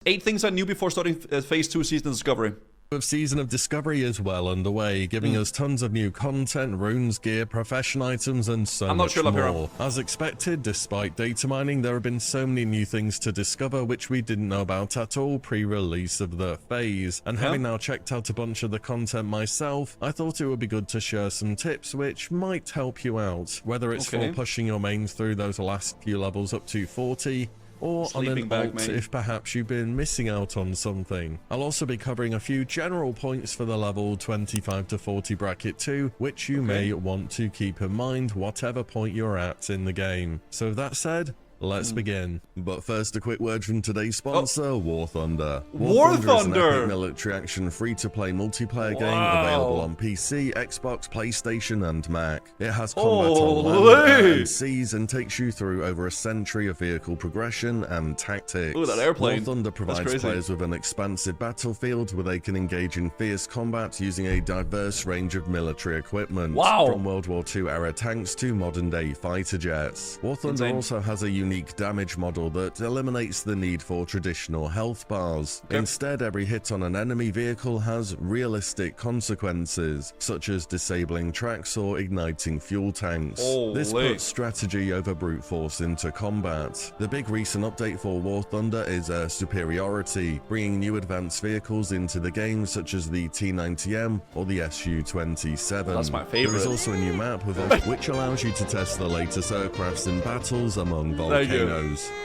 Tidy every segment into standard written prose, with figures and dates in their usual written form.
8 things I knew before starting Phase 2 Season of Discovery. With Season of Discovery is well underway, giving us tons of new content, runes, gear, profession items, and so much more. As expected, despite data mining, there have been so many new things to discover which we didn't know about at all pre-release of the phase, and having now checked out a bunch of the content myself, I thought it would be good to share some tips which might help you out, whether it's for pushing your mains through those last few levels up to 40, or on an alt if perhaps you've been missing out on something. I'll also be covering a few general points for the level 25 to 40 bracket too, which you may want to keep in mind whatever point you're at in the game. So with that said, let's begin. But first, a quick word from today's sponsor, War Thunder. War Thunder is an epic military action free-to-play multiplayer game available on PC, Xbox, PlayStation, and Mac. It has combat on land, air, and seas, and takes you through over a century of vehicle progression and tactics. Ooh, that airplane. War Thunder provides players with an expansive battlefield where they can engage in fierce combat using a diverse range of military equipment. From World War II era tanks to modern-day fighter jets. War Thunder also has a unique damage model that eliminates the need for traditional health bars. Instead, every hit on an enemy vehicle has realistic consequences, such as disabling tracks or igniting fuel tanks. This puts strategy over brute force into combat. The big recent update for War Thunder is superiority, bringing new advanced vehicles into the game, such as the T90M or the Su-27. That's my favorite. There is also a new map which allows you to test the latest aircrafts in battles among volcanoes.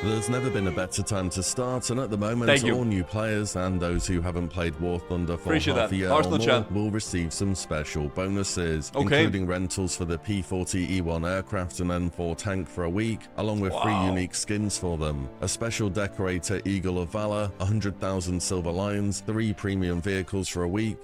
There's never been a better time to start, and at the moment, all new players and those who haven't played War Thunder for half a year or more will receive some special bonuses, including rentals for the P-40E1 aircraft and M4 tank for a week, along with 3 unique skins for them. A special decorator Eagle of Valor, 100,000 Silver Lions, 3 premium vehicles for a week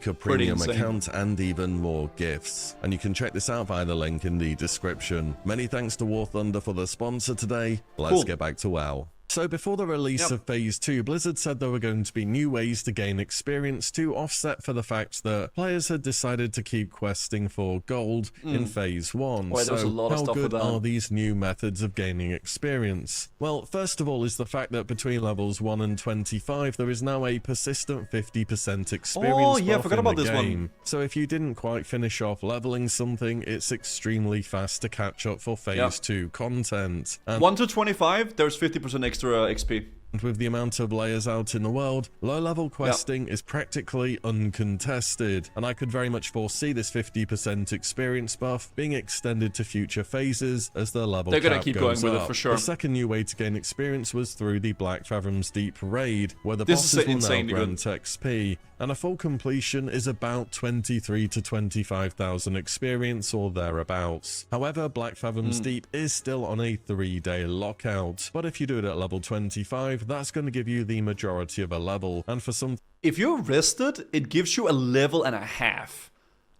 of premium account, and even more gifts. And you can check this out via the link in the description. Many thanks to War Thunder for the sponsor today. Let's get back to WoW. So before the release of Phase 2, Blizzard said there were going to be new ways to gain experience to offset for the fact that players had decided to keep questing for gold in Phase 1. So how good are these new methods of gaining experience? Well, first of all is the fact that between levels 1 and 25, there is now a persistent 50% experience buff in the game. So if you didn't quite finish off leveling something, it's extremely fast to catch up for Phase 2 content. And 1 to 25, there's 50% extra XP. With the amount of layers out in the world, low-level questing is practically uncontested, and I could very much foresee this 50% experience buff being extended to future phases as the level cap goes up. They're going to keep going with it for sure. The second new way to gain experience was through the Black Fathoms Deep raid, where the bosses will now grant XP, and a full completion is about 23 to 25,000 experience or thereabouts. However, Black Fathoms Deep is still on a 3-day lockout, but if you do it at level 25, that's going to give you the majority of a level, and for some... If you're rested, it gives you a level and a half.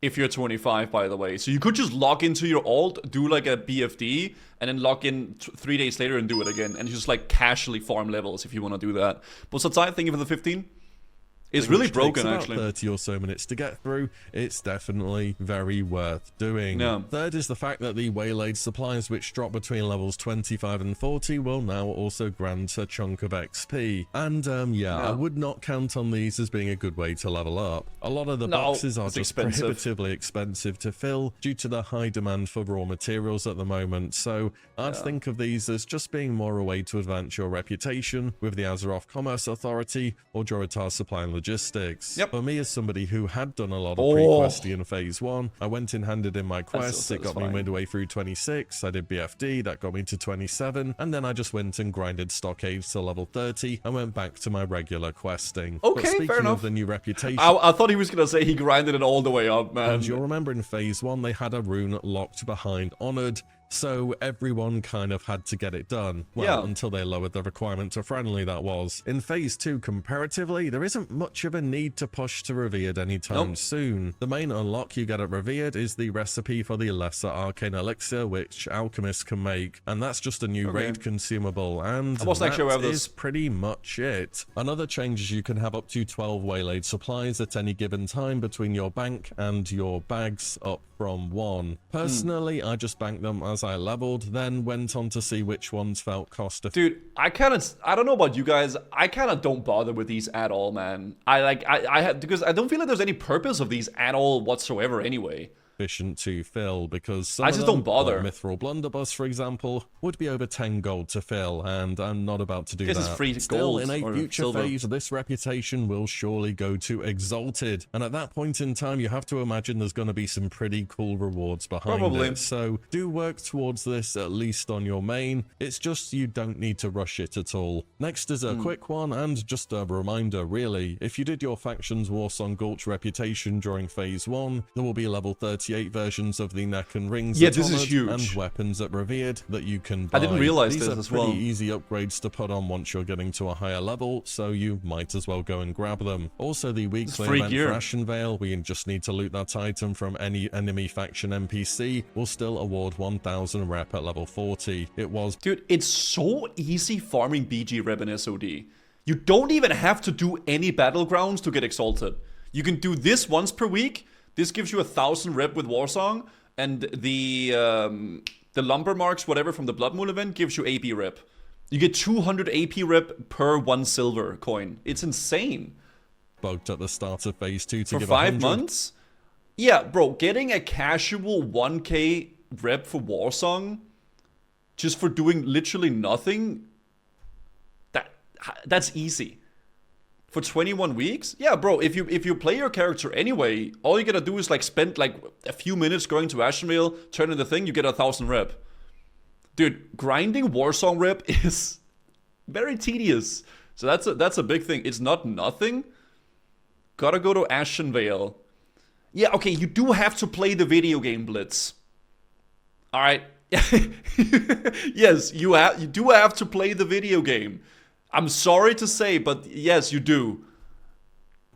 If you're 25, by the way. So you could just log into your alt, do like a BFD, and then log in 3 days later and do it again. And just like casually farm levels if you want to do that. But Satsai, thank you for the 15. It's really broken, actually. 30 or so minutes to get through. It's definitely very worth doing. Third is the fact that the waylaid supplies, which drop between levels 25 and 40, will now also grant a chunk of XP. And I would not count on these as being a good way to level up. A lot of the boxes are just prohibitively expensive to fill due to the high demand for raw materials at the moment. So I'd think of these as just being more a way to advance your reputation with the Azeroth Commerce Authority or Joritar Supply and Logistics. For me, as somebody who had done a lot of pre-questing in Phase 1, I went and handed in my quests. It got me midway through 26. I did BFD, that got me to 27, and then I just went and grinded stockades to level 30 and went back to my regular questing. Okay, speaking fair enough. Of the new reputation, I thought he was gonna say he grinded it all the way up, man. And you'll remember in Phase 1 they had a rune locked behind Honored, so everyone kind of had to get it done. Well, until they lowered the requirement to friendly, that was. In Phase 2, comparatively, there isn't much of a need to push to Revered anytime soon. The main unlock you get at Revered is the recipe for the Lesser Arcane Elixir, which alchemists can make, and that's just a new raid consumable, and that is pretty much it. Another change is you can have up to 12 waylaid supplies at any given time between your bank and your bags, up from 1. Personally, I just bank them as as I leveled, then went on to see which ones felt cost effective. Dude, I don't know about you guys, I kind of don't bother with these at all, man. Because I don't feel like there's any purpose of these at all whatsoever anyway. Efficient to fill, because some I just of them, don't bother. like Mithril Blunderbuss, for example, would be over 10 gold to fill, and I'm not about to do that. This is free Still, gold in a or future silver. phase, this reputation will surely go to Exalted, and at that point in time, you have to imagine there's going to be some pretty cool rewards behind it. So do work towards this, at least on your main. It's just you don't need to rush it at all. Next is a quick one, and just a reminder, really. If you did your faction's Warsong Gulch reputation during Phase 1, there will be level 38 versions of the neck and rings this is huge. and weapons at Revered that you can buy. I didn't realize These this are as well. pretty easy upgrades to put on once you're getting to a higher level, so you might as well go and grab them. Also, the weekly free event gear. for Ashen Vale, we just need to loot that item from any enemy faction NPC, will still award 1000 rep at level 40. It was... Dude, it's so easy farming BG rep in SOD. You don't even have to do any battlegrounds to get exalted. You can do this once per week. This gives you 1000 rep with Warsong, and the lumber marks, whatever, from the Blood Moon event gives you AP rep. You get 200 AP rep per 1 silver coin. It's insane. Bugged at the start of Phase 2 to For give 5 100. months? Yeah, bro, getting a casual 1k rep for Warsong just for doing literally nothing, that's easy. For 21 weeks? Yeah, bro, if you play your character anyway, all you gotta do is like spend like a few minutes going to Ashenvale, turn in the thing, you get 1000 rep. Dude, grinding Warsong rep is very tedious. So that's a big thing. It's not nothing. Gotta go to Ashenvale. Yeah, okay, you do have to play the video game, Blitz. Alright. Yes, you do have to play the video game. I'm sorry to say, but yes, you do.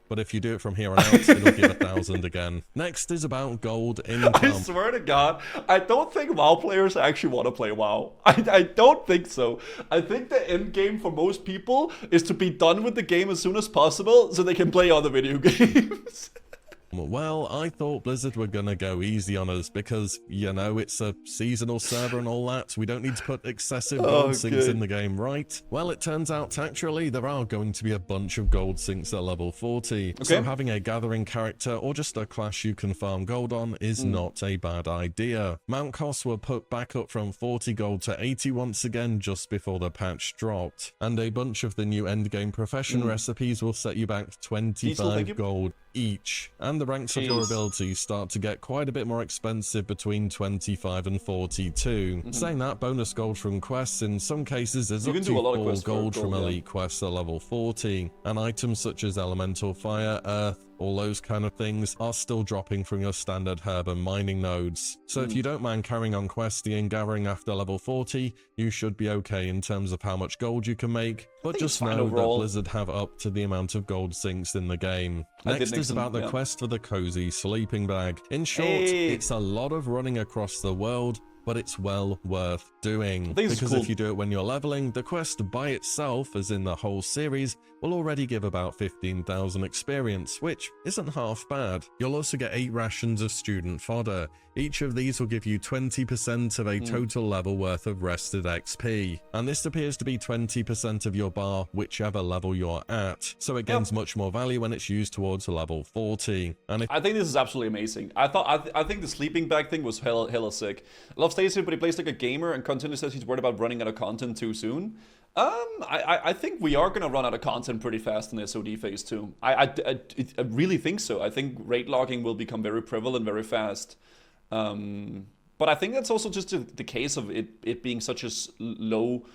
But if you do it from here on out, it'll give 1000 again. Next is about gold income. I swear to God, I don't think WoW players actually want to play WoW. I don't think so. I think the end game for most people is to be done with the game as soon as possible so they can play other video games. Well, I thought Blizzard were gonna go easy on us because, you know, it's a seasonal server and all that. We don't need to put excessive gold sinks in the game, right? Well, it turns out actually there are going to be a bunch of gold sinks at level 40. So having a gathering character or just a class you can farm gold on is not a bad idea. Mount costs were put back up from 40 gold to 80 once again just before the patch dropped. And a bunch of the new endgame profession recipes will set you back 25 gold each. And the ranks of your abilities start to get quite a bit more expensive between 25 and 42. Saying that, bonus gold from quests in some cases is up to 4 gold from elite quests at level 40, and items such as elemental fire, earth, all those kind of things are still dropping from your standard herb and mining nodes. So if you don't mind carrying on questing and gathering after level 40, you should be okay in terms of how much gold you can make, but just know that Blizzard have up to the amount of gold sinks in the game. Next is about the quest for the cozy sleeping bag. In short, it's a lot of running across the world, but it's well worth doing. Because if you do it when you're leveling, the quest by itself, as in the whole series, will already give about 15,000 experience, which isn't half bad. You'll also get 8 rations of student fodder. Each of these will give you 20% of a total level worth of rested XP. And this appears to be 20% of your bar, whichever level you're at. So it gains much more value when it's used towards level 40. And I think this is absolutely amazing. I think the sleeping bag thing was hella sick. I love Stacy, but he plays like a gamer and continually says he's worried about running out of content too soon. I think we are gonna run out of content pretty fast in SOD phase 2. I really think so. I think raid logging will become very prevalent very fast. But I think that's also just the case of it being such a low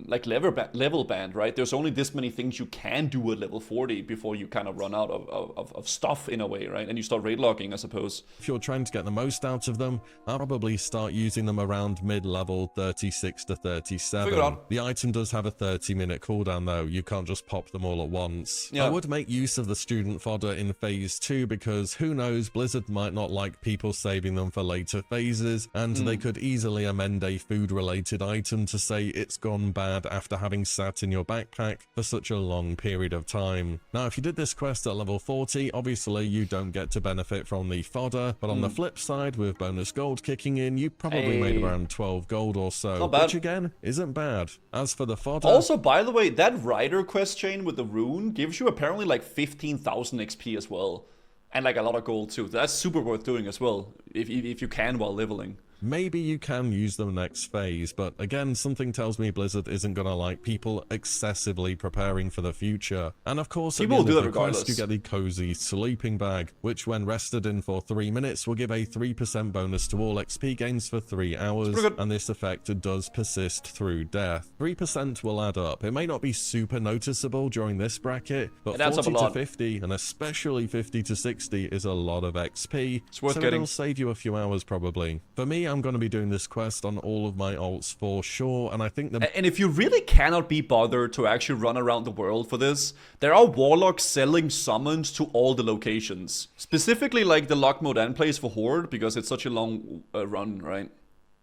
like level band, right? There's only this many things you can do at level 40 before you kind of run out of stuff in a way, right? And you start raid logging, I suppose. If you're trying to get the most out of them, I'll probably start using them around mid-level 36 to 37. The item does have a 30-minute cooldown though. You can't just pop them all at once. I would make use of the student fodder in phase 2 because who knows, Blizzard might not like people saving them for later phases, and they could easily amend a food-related item to say it's gone bad after having sat in your backpack for such a long period of time. Now, if you did this quest at level 40, obviously you don't get to benefit from the fodder, but on the flip side, with bonus gold kicking in, you probably made around 12 gold or so, which again, isn't bad. As for the fodder... Also, by the way, that rider quest chain with the rune gives you apparently like 15,000 XP as well. And like a lot of gold too. That's super worth doing as well, if you can while leveling. Maybe you can use them next phase, but again, something tells me Blizzard isn't gonna like people excessively preparing for the future. And of course, at the end of the quest, you get the cozy sleeping bag, which when rested in for 3 minutes will give a 3% bonus to all XP gains for 3 hours, and this effect does persist through death. 3% will add up. It may not be super noticeable during this bracket, but 40 to 50, and especially 50 to 60 is a lot of XP, it's worth so getting. It'll save you a few hours probably. For me, I'm going to be doing this quest on all of my alts for sure, and I think the... And if you really cannot be bothered to actually run around the world for this, there are warlocks selling summons to all the locations. Specifically like the lock mode end plays for Horde, because it's such a long run, right?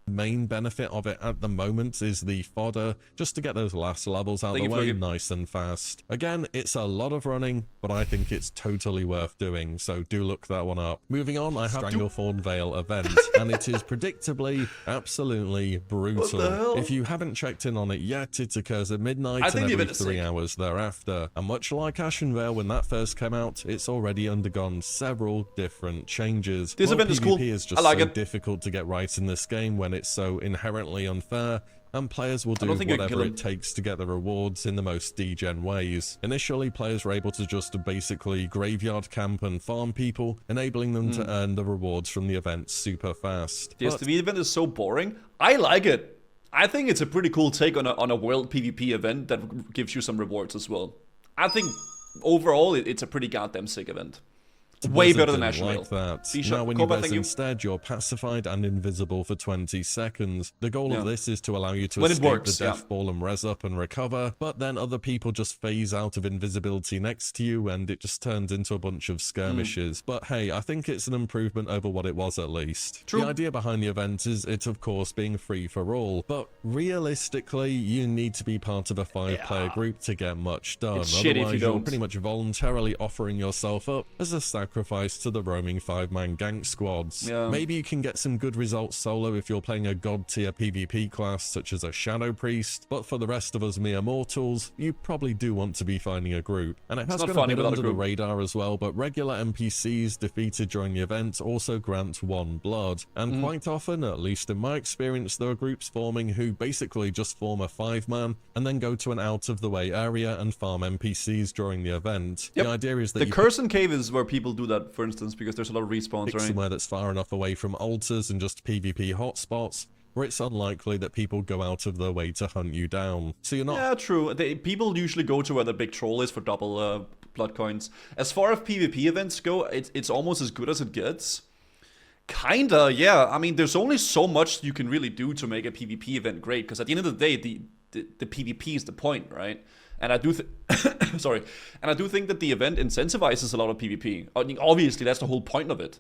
Main benefit of it at the moment is the fodder, just to get those last levels out of the way nice and fast. Again, it's a lot of running, but I think it's totally worth doing, so do look that one up. Moving on, I have Stranglethorn Vale event, and it is predictably absolutely brutal. If you haven't checked in on it yet, it occurs at midnight and every 3 hours thereafter. And much like Ashen Vale when that first came out, it's already undergone several different changes. This event is cool. PvP is just so difficult to get right in this game when it's so inherently unfair, and players will do whatever it takes to get the rewards in the most degen ways. Initially, players were able to just basically graveyard camp and farm people, enabling them to earn the rewards from the event super fast. Yes, the event is so boring. I like it. I think it's a pretty cool take on a world PvP event that gives you some rewards as well. I think overall it's a pretty goddamn sick event. Way better than Ashen Vale. Like that. Now when you res instead, you're pacified and invisible for 20 seconds. The goal of this is to allow you to escape the death ball and res up and recover, but then other people just phase out of invisibility next to you and it just turns into a bunch of skirmishes. But hey, I think it's an improvement over what it was at least. The idea behind the event is it of course being free for all, but realistically you need to be part of a 5-player group to get much done. Otherwise you're pretty much voluntarily offering yourself up as a sacrifice to the roaming 5-man gank squads. Maybe you can get some good results solo if you're playing a god tier PvP class such as a Shadow Priest, but for the rest of us mere mortals, you probably do want to be finding a group. And it has gone a bit under the radar as well, but regular NPCs defeated during the event also grant 1 blood. And quite often, at least in my experience, there are groups forming who basically just form a 5-man and then go to an out of the way area and farm NPCs during the event. The idea is that the Curse Cave is where people do that, for instance, because there's a lot of respawns, right? Somewhere that's far enough away from altars and just PvP hotspots where it's unlikely that people go out of their way to hunt you down. So you're not... Yeah, true. People usually go to where the big troll is for double blood coins. As far as PvP events go, it's almost as good as it gets. Kinda, yeah. I mean, there's only so much you can really do to make a PvP event great, because at the end of the day, the PvP is the point, right? And I do sorry. And I do think that the event incentivizes a lot of PvP. I mean, obviously, that's the whole point of it.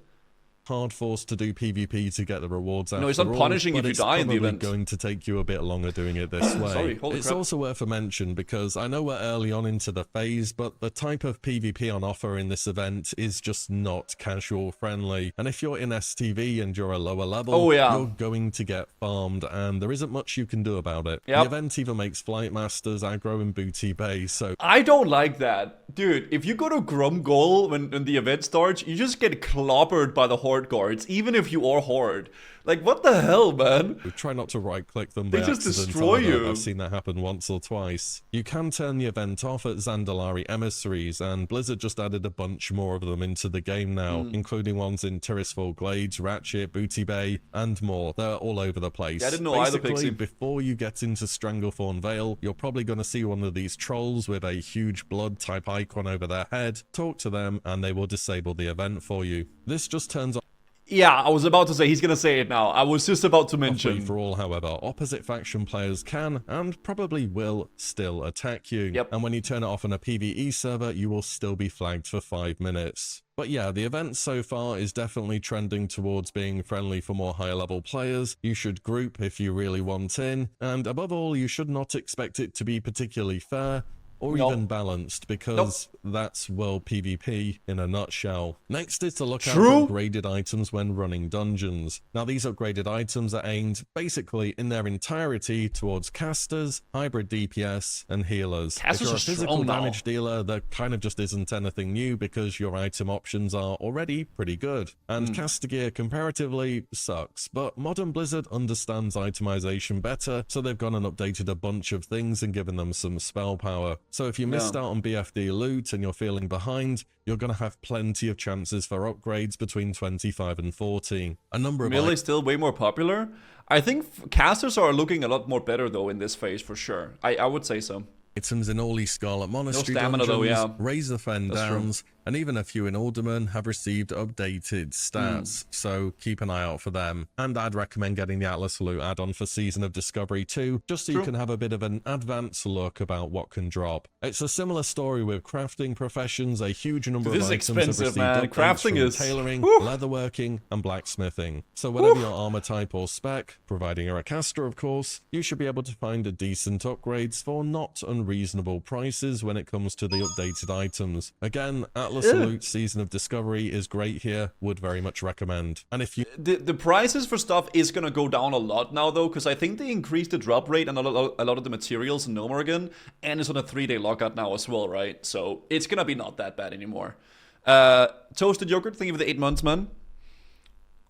Hard forced to do PvP to get the rewards out. No, it's not punishing if you die in the event. It's probably going to take you a bit longer doing it this way. Sorry, it's also worth a mention because I know we're early on into the phase, but the type of PvP on offer in this event is just not casual friendly. And if you're in STV and you're a lower level, you're going to get farmed, and there isn't much you can do about it. The event even makes Flight Masters aggro in Booty Bay, so... I don't like that. Dude, if you go to Grumgol when the event starts, you just get clobbered by the Horde guards, even if you are Horde. Like, what the hell, man? Try not to right-click them. They just destroy you. I've seen that happen once or twice. You can turn the event off at Zandalari Emissaries, and Blizzard just added a bunch more of them into the game now, including ones in Tirisfal Glades, Ratchet, Booty Bay, and more. They're all over the place. Yeah, I didn't know either, Pixie. Before you get into Stranglethorn Vale, you're probably going to see one of these trolls with a huge blood-type icon over their head. Talk to them, and they will disable the event for you. This just turns on... Yeah, I was about to say, he's gonna say it now. I was just about to mention. For all, however, opposite faction players can, and probably will, still attack you. And when you turn it off on a PvE server, you will still be flagged for 5 minutes. But yeah, the event so far is definitely trending towards being friendly for more higher level players. You should group if you really want in, and above all, you should not expect it to be particularly fair or even balanced, because that's world PvP in a nutshell. Next is to look out for upgraded items when running dungeons. Now these upgraded items are aimed basically in their entirety towards casters, hybrid DPS, and healers. If you're a physical damage dealer, there kind of just isn't anything new because your item options are already pretty good. And caster gear comparatively sucks, but Modern Blizzard understands itemization better, so they've gone and updated a bunch of things and given them some spell power. So if you missed out on BFD loot and you're feeling behind, you're going to have plenty of chances for upgrades between 25 and 40. A number of Melee still way more popular. I think casters are looking a lot more better though in this phase for sure. I would say so. Items in all these Scarlet Monastery stamina dungeons, Razor Fen Downs, and even a few in Alderman have received updated stats, so keep an eye out for them. And I'd recommend getting the Atlas Loot add-on for Season of Discovery too, just so you can have a bit of an advanced look about what can drop. It's a similar story with crafting professions. A huge number of items have received updates from tailoring, leatherworking, and blacksmithing. So whatever your armor type or spec, providing you're a caster of course, you should be able to find a decent upgrades for not unreasonable prices when it comes to the updated items. Again, Atlas Loot Season of Discovery is great here, would very much recommend. And if you... The prices for stuff is gonna go down a lot now though, because I think they increased the drop rate on a lot of the materials in No More again, and it's on a 3-day lockout now as well, right? So it's gonna be not that bad anymore. Toasted Yogurt, thank you for the 8 months, man.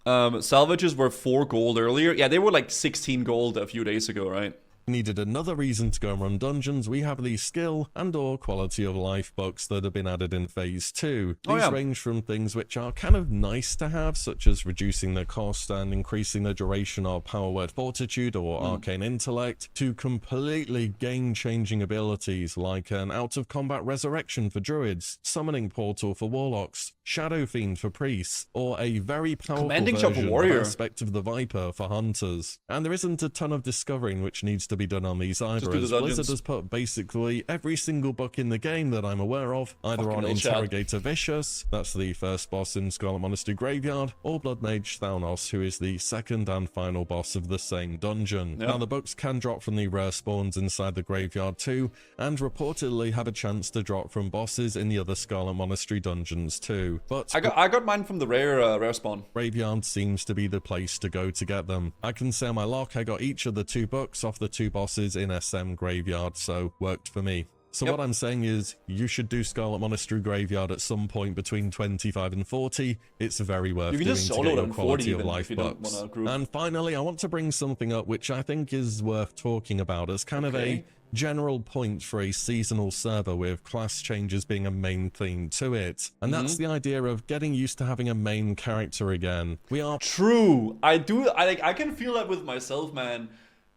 Salvages were 4 gold earlier. Yeah, they were like 16 gold a few days ago, right? Needed another reason to go and run dungeons, we have these skill and or quality of life books that have been added in phase 2. These range from things which are kind of nice to have, such as reducing the cost and increasing the duration of Power Word Fortitude or Arcane Intellect, to completely game-changing abilities like an out-of-combat resurrection for druids, summoning portal for warlocks, Shadow Fiend for priests, or a very powerful version of Aspect of the Viper for hunters. And there isn't a ton of discovering which needs to be done on these either, as Blizzard has put basically every single book in the game that I'm aware of, either on Interrogator Vicious, that's the first boss in Scarlet Monastery Graveyard, or Blood Mage Thanos, who is the second and final boss of the same dungeon. Now the books can drop from the rare spawns inside the graveyard too, and reportedly have a chance to drop from bosses in the other Scarlet Monastery dungeons too. But I got mine from the rare spawn. Graveyard seems to be the place to go to get them. I can say on my lock I got each of the 2 books off the 2 bosses in SM Graveyard, so worked for me. So what I'm saying is, you should do Scarlet Monastery Graveyard at some point between 25 and 40. It's very worth doing to get your quality of life books. And finally, I want to bring something up which I think is worth talking about as kind of a general point for a seasonal server with class changes being a main theme to it. And that's the idea of getting used to having a main character again. We are... True. I can feel that with myself, man.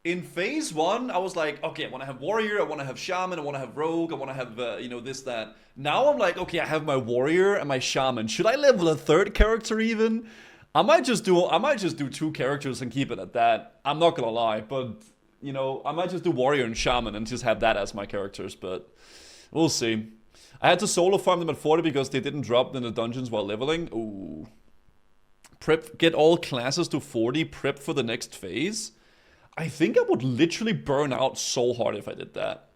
In phase 1, I was like, okay, I want to have warrior, I want to have shaman, I want to have rogue, I want to have, you know, this, that. Now I'm like, okay, I have my warrior and my shaman. Should I level a 3rd character even? I might just do 2 characters and keep it at that. I'm not gonna lie, but, you know, I might just do warrior and shaman and just have that as my characters, but we'll see. I had to solo farm them at 40 because they didn't drop in the dungeons while leveling. Ooh. Prep, get all classes to 40, prep for the next phase? I think I would literally burn out so hard if I did that.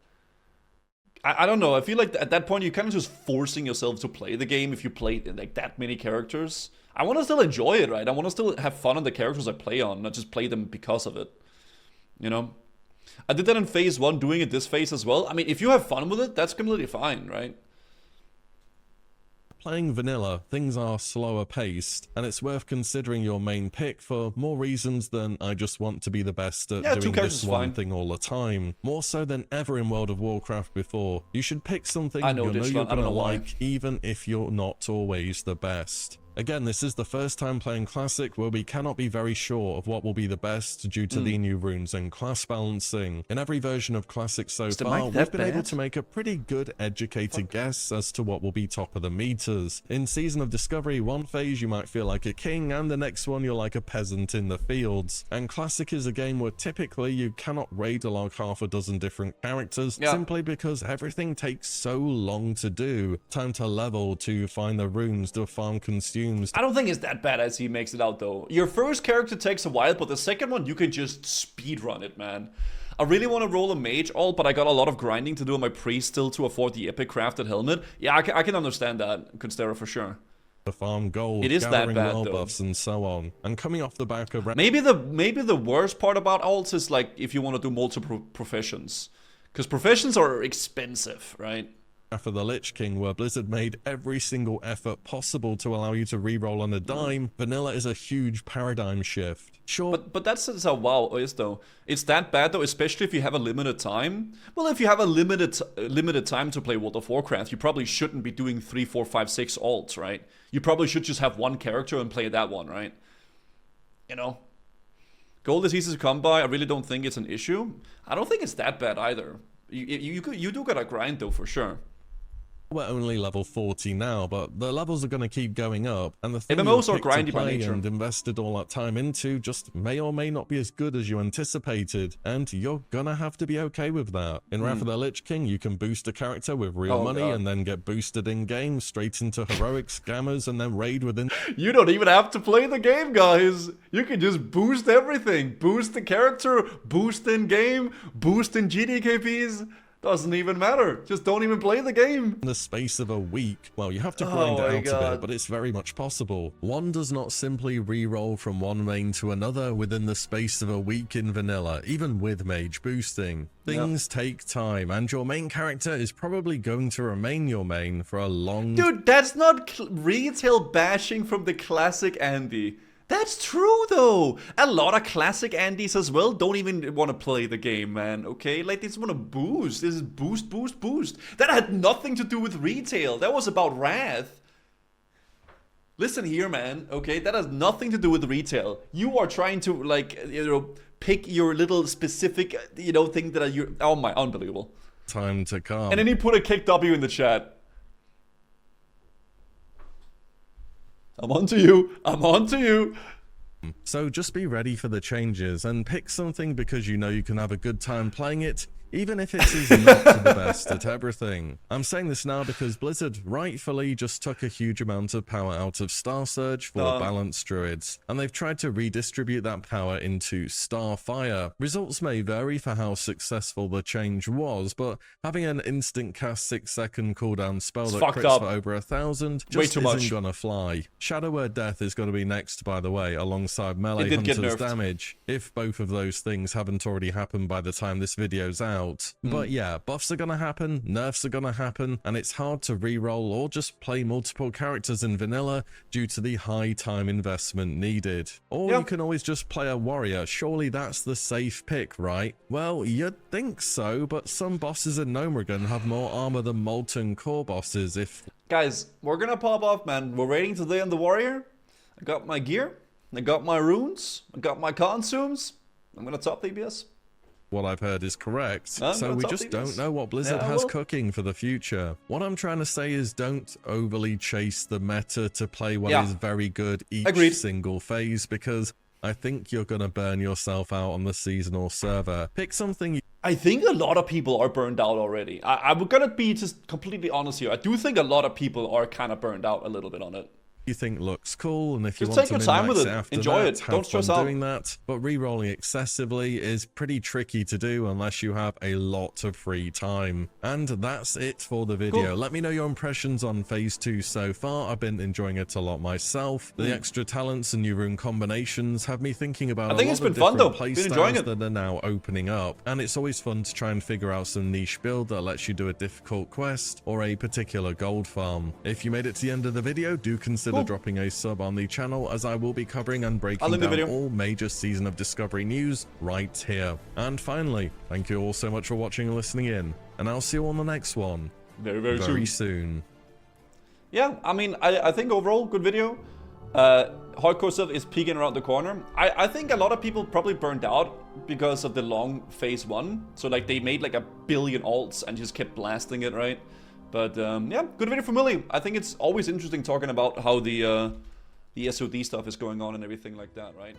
I don't know. I feel like at that point you're kind of just forcing yourself to play the game if you play like that many characters. I want to still enjoy it, right? I want to still have fun on the characters I play on, not just play them because of it. You know? I did that in phase 1, doing it this phase as well. I mean, if you have fun with it, that's completely fine, right? Playing vanilla, things are slower paced, and it's worth considering your main pick for more reasons than I just want to be the best at doing this one thing all the time. More so than ever in World of Warcraft before. You should pick something you know you're gonna like, even if you're not always the best. Again, this is the first time playing Classic where we cannot be very sure of what will be the best due to the new runes and class balancing. In every version of Classic so far, we've been able to make a pretty good educated guess as to what will be top of the meters. In Season of Discovery, one phase you might feel like a king, and the next one you're like a peasant in the fields. And Classic is a game where typically you cannot raid like half a dozen different characters, simply because everything takes so long to do. Time to level, to find the runes, to farm consume. I don't think it's that bad as he makes it out though. Your first character takes a while, but the second one you can just speedrun it, man. I really want to roll a mage ult, but I got a lot of grinding to do on my priest still to afford the epic crafted helmet. Yeah, I can understand that, Constera, for sure. The farm gold, it is gathering that bad, well though. buffs and so on. And coming off the back of maybe the worst part about ults is like if you want to do multiple professions, because professions are expensive, right? For the Lich King, where Blizzard made every single effort possible to allow you to reroll on a dime, vanilla is a huge paradigm shift. Sure, but that's how WoW is though. It's that bad though, especially if you have a limited time. Well, if you have a limited time to play World of Warcraft, you probably shouldn't be doing 3, 4, 5, 6 ults, right? You probably should just have one character and play that one, right? You know? Gold is easy to come by. I really don't think it's an issue. I don't think it's that bad either. You do gotta grind though, for sure. We're only level 40 now, but the levels are going to keep going up, and the thing MMOs you are grindy by nature and invested all that time into just may or may not be as good as you anticipated, and you're gonna have to be okay with that. In Wrath of the Lich King, you can boost a character with real money and then get boosted in game straight into heroic scammers and then raid within. You don't even have to play the game, guys. You can just boost everything. Boost the character, boost in game, boost in GDKPs. Doesn't even matter. Just don't even play the game. In the space of a week. Well, you have to grind it out a bit, but it's very much possible. One does not simply re-roll from one main to another within the space of a week in vanilla, even with mage boosting. Things take time, and your main character is probably going to remain your main for a long... Dude, that's not retail bashing from the classic Andy. That's true though. A lot of classic Andys as well don't even want to play the game, man. Okay, like they just want to boost. This is boost, boost, boost. That had nothing to do with retail. That was about Wrath. Listen here, man. Okay, that has nothing to do with retail. You are trying to like, you know, pick your little specific, you know, thing that you. Oh my, unbelievable. Time to come. And then he put a kick W in the chat. I'm on to you. I'm on to you. So just be ready for the changes and pick something because you know you can have a good time playing it, even if it is not the best at everything. I'm saying this now because Blizzard rightfully just took a huge amount of power out of Star Surge for balanced druids, and they've tried to redistribute that power into Starfire. Results may vary for how successful the change was, but having an instant cast 6-second cooldown spell that crits for over 1,000 just isn't gonna fly. Shadow Word Death is gonna be next, by the way, alongside melee hunter's damage, if both of those things haven't already happened by the time this video's out. But yeah, buffs are gonna happen, nerfs are gonna happen, and it's hard to reroll or just play multiple characters in vanilla due to the high time investment needed. Or you can always just play a warrior. Surely that's the safe pick, right? Well, you'd think so, but some bosses in Gnomeregan have more armor than Molten Core bosses. Guys, we're gonna pop off, man. We're raiding today on the warrior. I got my gear, I got my runes, I got my consumes. I'm gonna top DPS. What I've heard is correct, so we just don't know what Blizzard has cooking for the future. What I'm trying to say is don't overly chase the meta to play what is very good each single phase, because I think you're gonna burn yourself out on the seasonal server. Pick something. I think a lot of people are burned out already. I'm gonna be just completely honest here. I do think a lot of people are kind of burned out a little bit on it. You think looks cool, and if you just want take to your time with it, after enjoy that, it, don't stress out out doing that. But re-rolling excessively is pretty tricky to do unless you have a lot of free time. And that's it for the video. Cool. Let me know your impressions on phase 2 so far. I've been enjoying it a lot myself. The extra talents and new rune combinations have me thinking about a lot of different playstyles that are now opening up. And it's always fun to try and figure out some niche build that lets you do a difficult quest or a particular gold farm. If you made it to the end of the video, do consider dropping a sub on the channel, as I will be covering and breaking down all major Season of Discovery news right here. And finally, thank you all so much for watching and listening in, and I'll see you on the next one very soon. Yeah, I mean, I think overall good video. Hardcore stuff is peeking around the corner. I think a lot of people probably burned out because of the long phase 1. So like they made like 1 billion alts and just kept blasting it, right? But yeah, good video from Willie. I think it's always interesting talking about how the SOD stuff is going on and everything like that, right?